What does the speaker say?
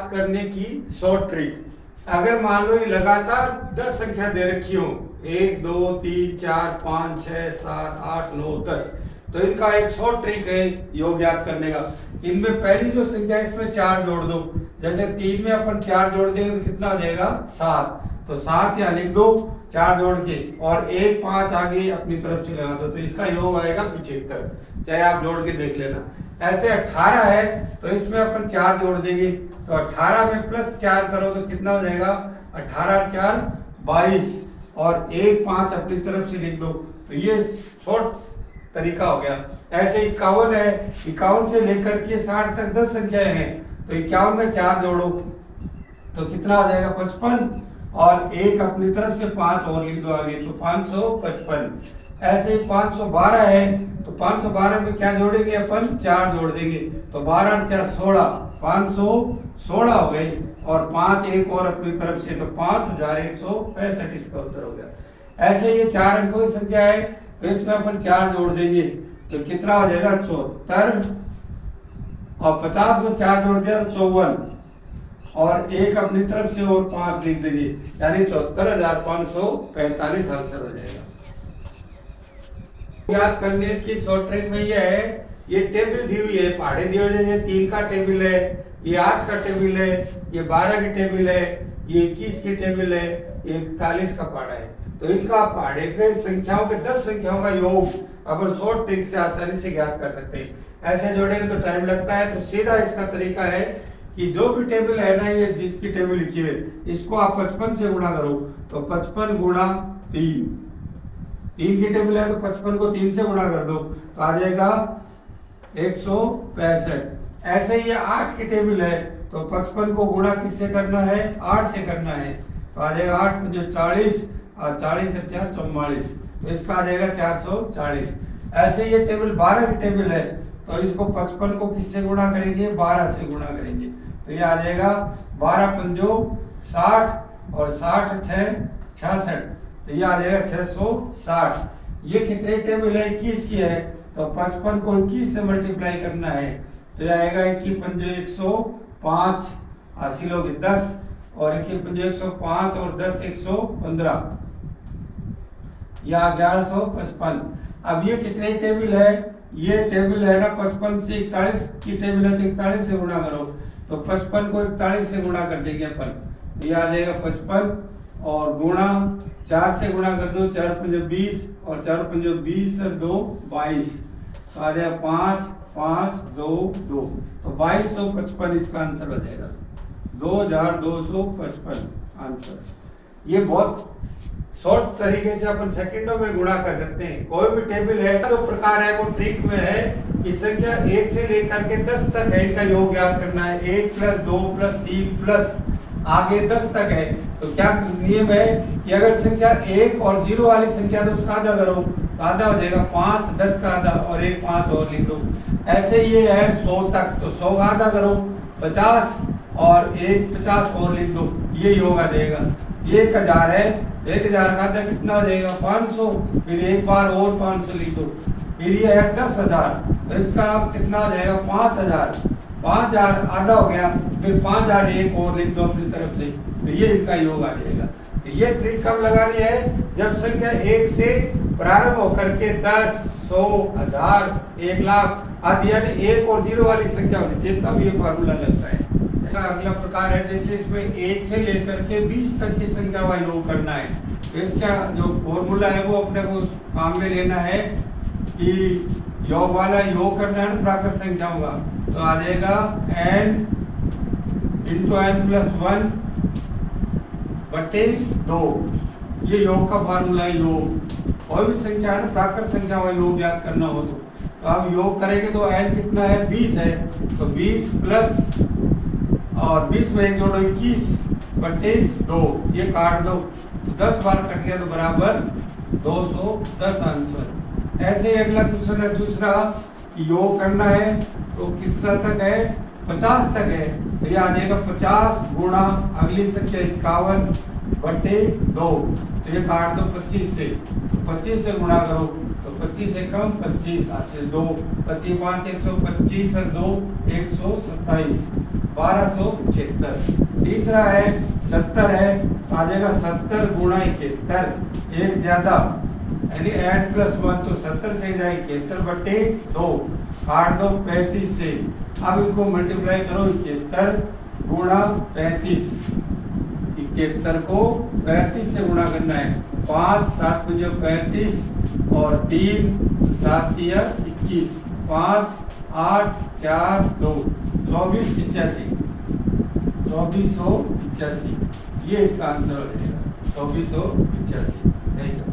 याद करने की शॉर्ट ट्रिक। अगर मान लो ये लगातार 10 संख्या दे रखी हो, 1 2 3 4 5 6 7 8 9 10, तो इनका एक शॉर्ट ट्रिक है योग याद करने का। इनमें पहली जो संख्या है इसमें 4 जोड़ दो। जैसे 3 में अपन 4 जोड़ देंगे तो कितना हो जाएगा 7, तो 7 यहाँ लिख दो 4 जोड़ के, और 1 5 आगे अपनी तरफ से लगा दो, तो इसका योग आएगा 75। चाहे आप जोड़ के देख लेना। ऐसे 18 है तो इसमें अपन 4 जोड़ देंगे, तो 18 में प्लस 4 करो तो कितना हो जाएगा 18 4 22, और 1 5 अपनी तरफ से लिख दो। तो ये शॉर्ट तरीका हो गया। ऐसे 51 है, 51 से लेकर के 60 तक 10 संख्याएं हैं, तो 51 में 4 जोड़ो तो कितना हो जाएगा 55, और 1 अपनी तरफ से 5 और लिख दो आगे, तो 555। ऐसे 512 है तो 512 में क्या जोड़ेंगे अपन 4 जोड़ देंगे, तो 12 4 16, 516 हो गई, और 5 1 और अपनी तरफ से, तो 5165 इसका उत्तर हो गया। ऐसे ये 4 अंकों की संख्या है तो इसमें अपन 4 जोड़ देंगे तो कितना हो जाएगा 74, और 50 में 4 जोड़ दिया तो 54, और 1 अपनी तरफ से और 5 लिख देंगे, यानी 74,545 आंसर हो जाएगा। याद करने की शॉर्ट ट्रिक में ये है, ये टेबल दी हुई है, पहाड़े दिए हुए हैं, 3 का टेबल है, ये 8 का टेबल है, ये 12 की टेबल है, ये 21 की टेबल है, ये 41 का पहाड़ा है। तो इनका पहाड़े के संख्याओं के 10 संख्याओं का योग अपन शॉर्ट ट्रिक से आसानी से ज्ञात कर सकते हैं। ऐसे जोड़ेंगे तो टाइम लगता है, तो सीधा इसका तरीका है कि जो भी टेबल है ना, ये जिसकी टेबल लिखी है इसको आप 55 से गुणा करो, तो 55 गुणा 3, 3 की टेबल है तो 55 को 3 से गुणा कर दो तो आ जाएगा 165। ऐसे ही 8 की टेबल है तो 55 को गुणा किससे करना है 8 से करना है, तो आ जाएगा 8 5 40, और 40 से 4 44, तो इसका आ जाएगा 440। ऐसे ये टेबल 12 की टेबल है तो इसको 55 को किससे गुणा करेंगे 12 से गुणा करेंगे, तो ये आ जाएगा 12 पंजो 60, और 60 6 66, तो ये आ जाएगा 660। ये कितने टेबल है 21 की है, तो 55 को 21 से मल्टीप्लाई करना है, तो ये आएगा 21 पंजो 105, 80 लोग 10, और 21 पंजो 105 और 10 115, या 1155। अब ये कितने टेबल है, ये टेबल है ना 55 से 41 की टेबल है, तो 41 से गुणा करो, तो 55 को 41 से गुणा कर देंगे अपन, तो ये आ जाएगा 55, और गुणा 4 से गुणा कर दो, 4 पंजे 20, और 4 पंजे 20 और 2 22, तो आ जाएगा 5 5 2 2, तो 2255 इसका आंसर हो जाएगा, 2255 आंसर। ये बहुत शॉर्ट तरीके से अपन सेकंडों में गुणा कर सकते हैं। कोई भी टेबल है जो प्रकार है वो ट्रिक में है कि संख्या 1 से लेकर के 10 तक है, इनका योग याद करना है। 1 प्लस 2 प्लस 3 प्लस आगे 10 तक है, तो क्या नियम है कि अगर संख्या 1 और 0 वाली संख्या तो उसका आधा करो, तो आधा हो जाएगा 5, 10 का आधा, और 1 5 और लिख दो। ऐसे ये है 100 तक, तो 100 का आधा करो 50, और 1 50 और लिख दो, ये योग आ जाएगा। 1000 है, 1000 का आधा कितना हो जाएगा 500, फिर एक बार और 500 लिख दो, फिर ये है 10,000, तो इसका कितना हो जाएगा 5000, 5000 आधा हो गया, फिर 5000 एक और लिख दो अपनी तरफ से, तो ये इनका योग आ जाएगा। तो ये ट्रिक कब लगानी है, जब संख्या 1 से प्रारंभ होकर के 10 100 1000 1 लाख आदि यानी 1 और 0 वाली संख्या होनी चाहिए, तब ये फार्मूला लगता है। अगला प्रकार है, जैसे इसमें 1 से लेकर के 20 तक की संख्या का योग करना है, तो इसका जो फॉर्मूला है वो अपने को काम में लेना है कि योग वाला योग करना है ना प्राकृत संख्याओं का, तो आ जाएगा n इंटू n प्लस 1 बटे 2, ये योग का फार्मूला है। योग कोई भी संख्या है ना प्राकृत संख्याओं का योग याद करना हो तो अब योग करेंगे तो n कितना है 20 है, तो 20 प्लस और 20 में एक जोड़ो 21 बटे 2, ये काट दो तो 10 बार कट गया तो बराबर 210 आंसर। ऐसे अगला क्वेश्चन है दूसरा कि योग करना है तो कितना तक है 50 तक है, तो ये आ जाएगा 50 गुणा अगली संख्या 51 बटे 2, तो ये काट दो 25 से, तो 25 से गुणा करो तो 25 से कम 25 हासिल 2, 25 5 125 और 2 127, 1275। तीसरा है 70 है, तो आ जाएगा 70 गुणा 71, एक ज्यादा यानी n+1, तो 70 से जाए 71/2, 8 2 35 से। अब इनको मल्टीप्लाई करो, 71 गुणा 35, 71 को 35 से गुणा करना है, 5 7 5 35 और 3 7 दिया 21, 5 8 4 2 2485, 2485, ये इसका आंसर हो जाएगा 2485। Thank you.